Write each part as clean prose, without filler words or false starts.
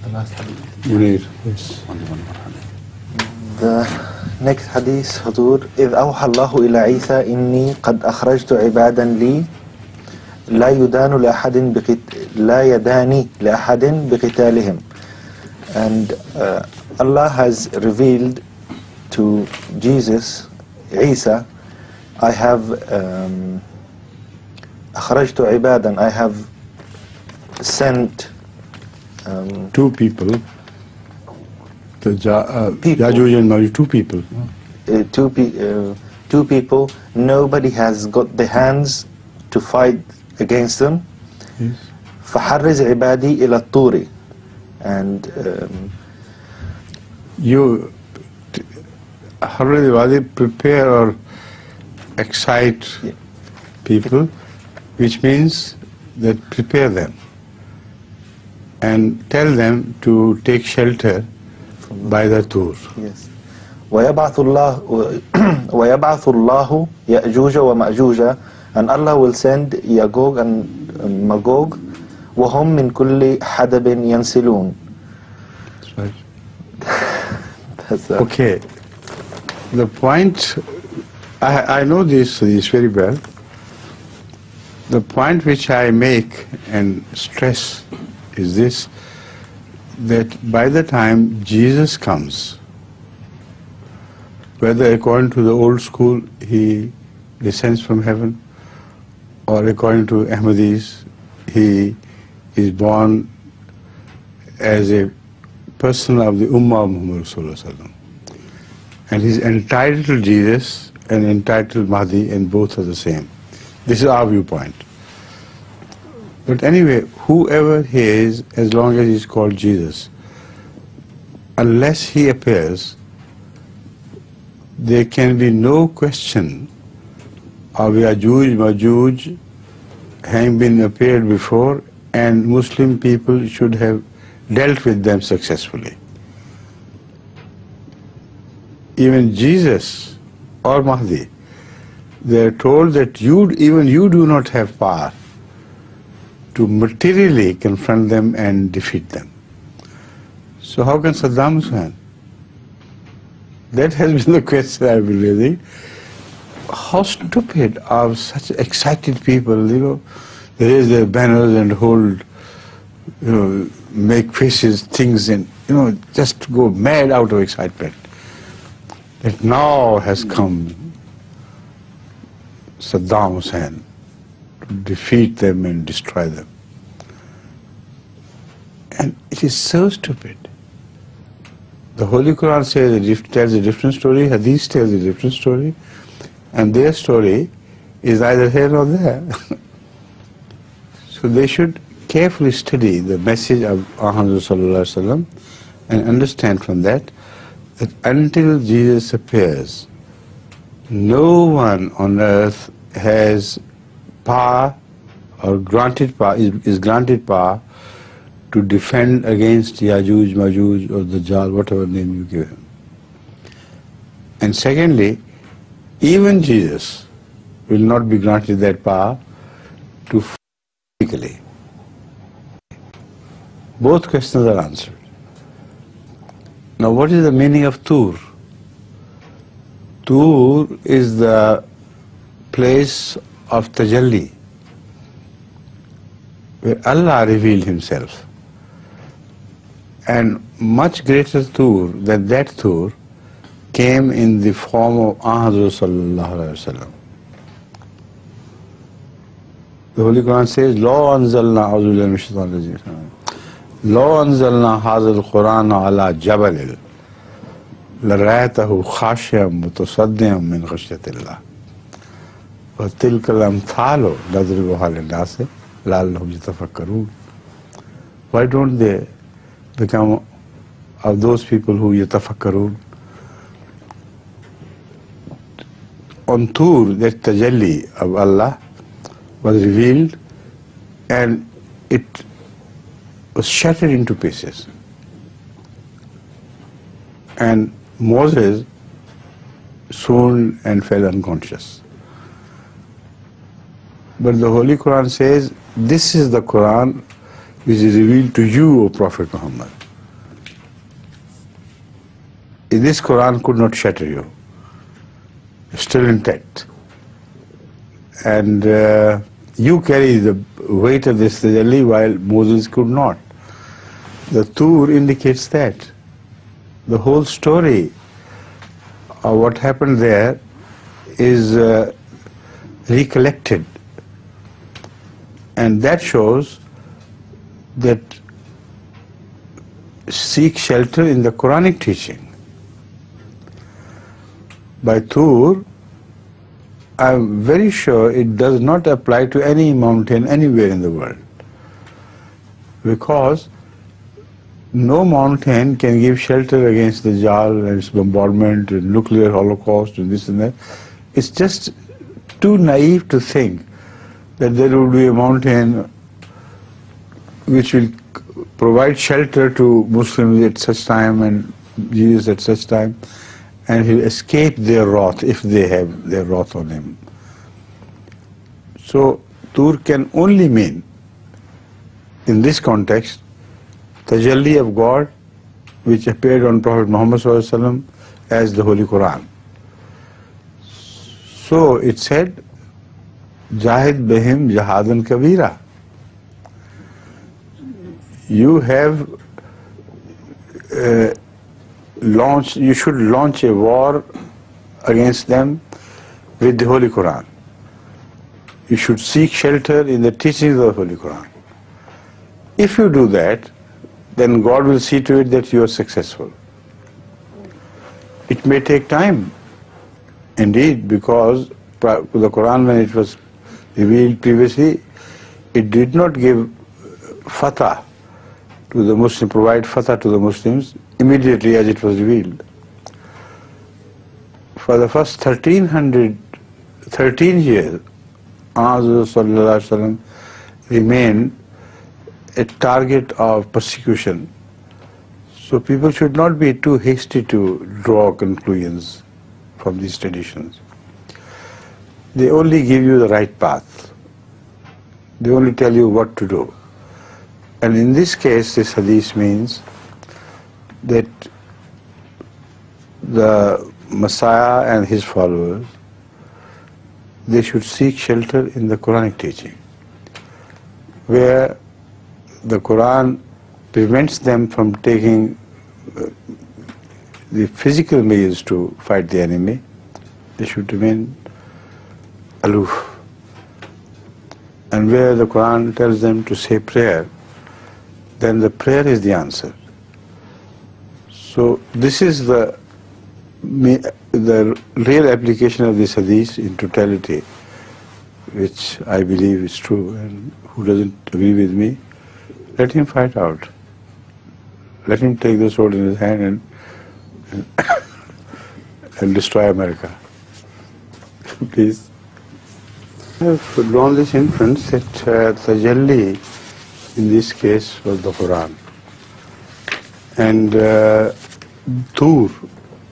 The next hadith, Hudur, إذ أوحى الله إلى عيسى إني قد أخرجت عبادا لي لا يدان لأحد بقتالهم. And Allah has revealed to Jesus, Isa, I have أخرجت عبادا, I have sent two people, Yajooj and Majooj, two people, nobody has got the hands to fight against them. Yes. فحرز عبادي إلى الطور. And you prepare or excite people, which means that prepare them and tell them to take shelter by the Tur. Yes. ويبعث الله يأجوج ومأجوج, and Allah will send Yajooj and Magog, وهم من كل حدب ينسلون. That's right. Okay. The point, I know this very well. The point which I make and stress is this, that by the time Jesus comes, whether according to the old school he descends from heaven, or according to Ahmadis he is born as a person of the Ummah of Muhammad Sallallahu Alaihi Wasallam, and he's entitled Jesus and entitled Mahdi, and both are the same. This is our viewpoint. But anyway, whoever he is, as long as he's called Jesus, unless he appears, there can be no question of Yajooj, Majooj having been appeared before, and Muslim people should have dealt with them successfully. Even Jesus or Mahdi, they are told that even you do not have power to materially confront them and defeat them. So how can Saddam Hussein? That has been the question I've been raising. How stupid are such excited people, they raise their banners and hold, make faces, things, and, just go mad out of excitement. That now has come Saddam Hussein to defeat them and destroy them. And it is so stupid. The Holy Quran tells a different story, Hadith tells a different story, and their story is neither here nor there. So they should carefully study the message of Muhammad Sallallahu Alaihi Wasallam and understand from that until Jesus appears, no one on earth has power or granted power, is granted power to defend against Yajooj, Majooj or Dajjal, whatever name you give him. And secondly, even Jesus will not be granted that power to physically. Both questions are answered. Now what is the meaning of Tur? Tur is the place of Tajalli, where Allah revealed himself. And much greater Tur than that Tur came in the form of Ahmad Sallallahu Alaihi Wasallam. The Holy Quran says, Law anzalna Law anzalna hadha al-Quran ala jabalil laraytahu khashiyam mutasaddiam min khashyatillah wa tilka al-amthalu nadribuha lin-nasi la'allahum yatafakkarun. Why don't they become of those people who yatafakkarun? On Tur, that tajalli of Allah was revealed, and it was shattered into pieces. And Moses swooned and fell unconscious. But the Holy Quran says, this is the Quran which is revealed to you, O Prophet Muhammad. this Quran could not shatter you. It's still intact. And you carry the weight of this tajalli while Moses could not. The Tur indicates that. The whole story of what happened there is recollected. And that shows that seek shelter in the Quranic teaching. By Tur, I'm very sure it does not apply to any mountain anywhere in the world. Because no mountain can give shelter against Dajjal and its bombardment and nuclear holocaust and this and that. It's just too naive to think that there would be a mountain which will provide shelter to Muslims at such time and Jews at such time, and he'll escape their wrath if they have their wrath on him. So Tur can only mean, in this context, tajalli of God which appeared on Prophet Muhammad ﷺ as the Holy Quran. So it said, Jahid bihim jahadan kabira. You have you should launch a war against them with the Holy Quran. You should seek shelter in the teachings of the Holy Quran. If you do that, then God will see to it that you are successful. It may take time, indeed, because the Quran, when it was revealed previously, it did not give fatah to the Muslim, provide fatah to the Muslims immediately as it was revealed. For the first 13 years, Rasulullah remained a target of persecution. So people should not be too hasty to draw conclusions from these traditions. They only give you the right path. They only tell you what to do. And in this case, this hadith means that the Messiah and his followers, they should seek shelter in the Quranic teaching, where the Quran prevents them from taking the physical means to fight the enemy. They should remain aloof. And where the Quran tells them to say prayer, then the prayer is the answer. So this is the real application of this hadith in totality, which I believe is true. And who doesn't agree with me, let him fight out. Let him take the sword in his hand and destroy America. Please. I have drawn this inference that tajalli in this case was the Quran. And Tur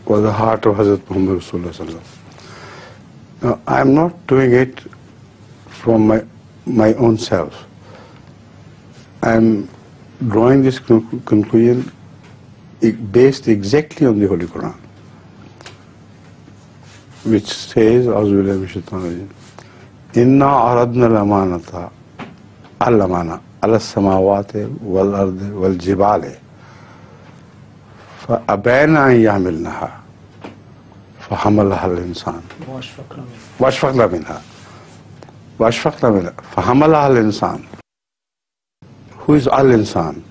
was the heart of Hazrat Muhammad Rasulullah. Now, I am not doing it from my own self. I am drawing this conclusion based exactly on the Holy Quran, which says, A'udhu billahi minash shaitanir rajim, Inna aradna al-amanata al-amana ala samawati wal ardi wal jibali fa abayna an yahmilnaha fa hamalaha al-insan wa ashfaqna minha fa hamalaha al-insan. Who is al-insan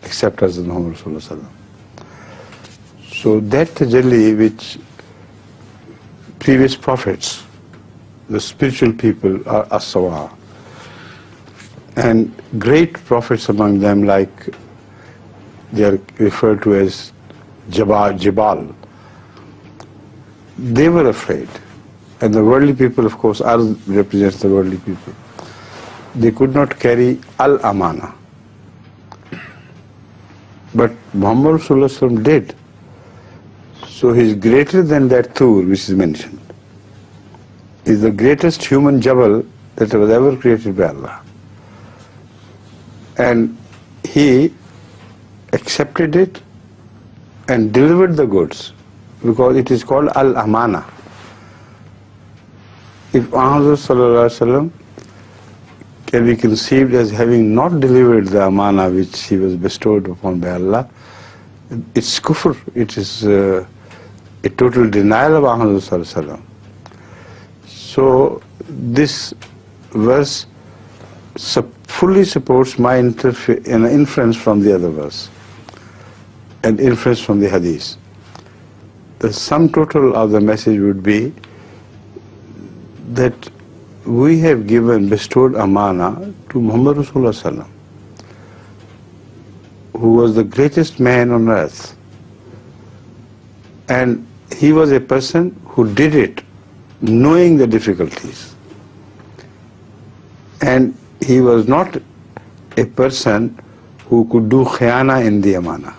except Hazrat Muhammad Rasulullah? So that tajalli which previous prophets, the spiritual people, are as-sawa, and great prophets among them, like they are referred to as Jibal, they were afraid. And the worldly people, of course, represents the worldly people. They could not carry al-amana. But Muhammad Rasulullah did. So he is greater than that Tur which is mentioned. He is the greatest human jabal that was ever created by Allah. And he accepted it and delivered the goods because it is called al-amana. If Muhammad sallallahu alaihi wasallam can be conceived as having not delivered the amana which he was bestowed upon by Allah, it's kufr, it is a total denial of Muhammad sallallahu alaihi wasallam. So this verse fully supports my inference from the other verse and inference from the hadith. The sum total of the message would be that we have bestowed amana to Muhammad Rasulullah sallam, who was the greatest man on earth, and he was a person who did it knowing the difficulties, and he was not a person who could do khiyana in the amana.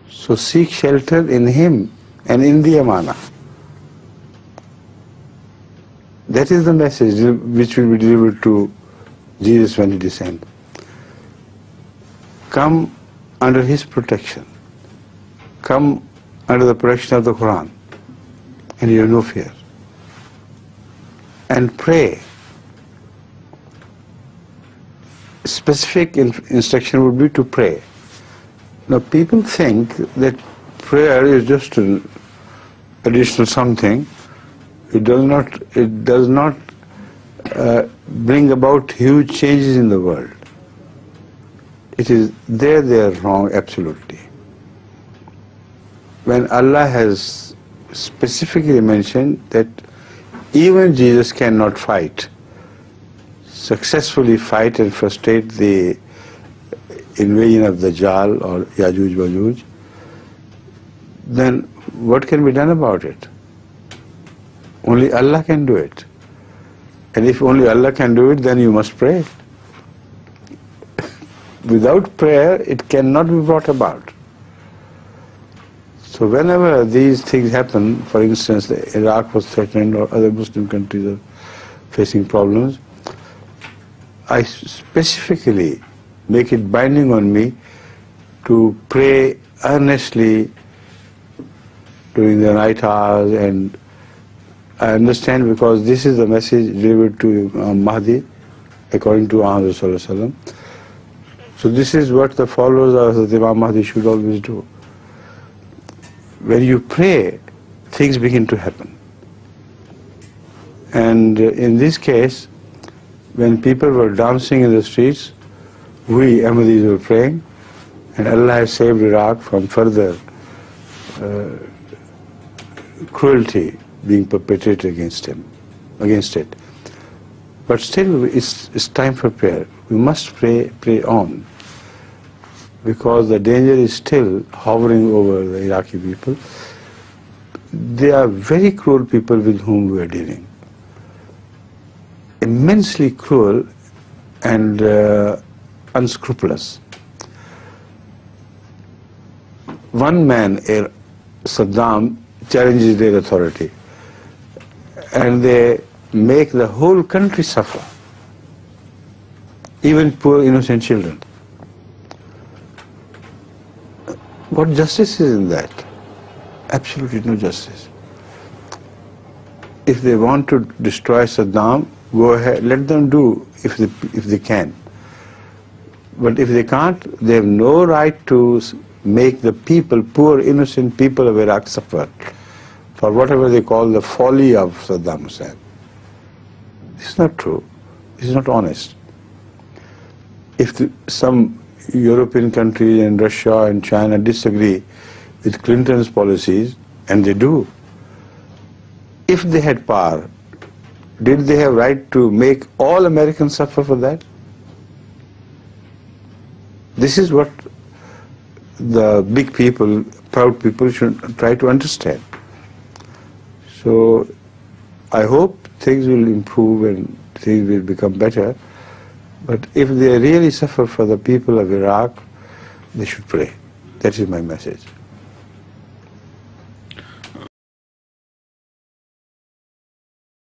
So seek shelter in him and in the amana. That is the message which will be delivered to Jesus when he descends. Come under his protection. Come under the protection of the Quran, and you have no fear. And pray. Specific instruction would be to pray. Now people think that prayer is just an additional something. It does not bring about huge changes in the world. It is they are wrong absolutely. When Allah has specifically mentioned that even Jesus cannot successfully fight and frustrate the invasion of Dajjal or Yajooj, Majooj, then what can be done about it? Only Allah can do it. And if only Allah can do it, then you must pray. Without prayer, it cannot be brought about. So whenever these things happen, for instance, Iraq was threatened or other Muslim countries are facing problems, I specifically make it binding on me to pray earnestly during the night hours, and I understand because this is the message delivered to Mahdi according to Muhammad sallallahu alaihi wasallam. So this is what the followers of the Imam Mahdi should always do. When you pray, things begin to happen. And in this case, when people were dancing in the streets, we Ahmadis were praying, and Allah has saved Iraq from further cruelty being perpetrated against it. But still, it's time for prayer. We must pray on, because the danger is still hovering over the Iraqi people. They are very cruel people with whom we are dealing. Immensely cruel and unscrupulous. One man, Saddam, challenges their authority, and they make the whole country suffer, even poor innocent children. What justice is in that? Absolutely no justice. If they want to destroy Saddam, go ahead, let them do if they can. But if they can't, they have no right to make the people, poor innocent people of Iraq, suffer for whatever they call the folly of Saddam Hussein. This is not true. This is not honest. If some European countries and Russia and China disagree with Clinton's policies, and they do, if they had power, did they have right to make all Americans suffer for that? This is what the big people, proud people should try to understand. So I hope things will improve and things will become better. But if they really suffer for the people of Iraq, they should pray. That is my message.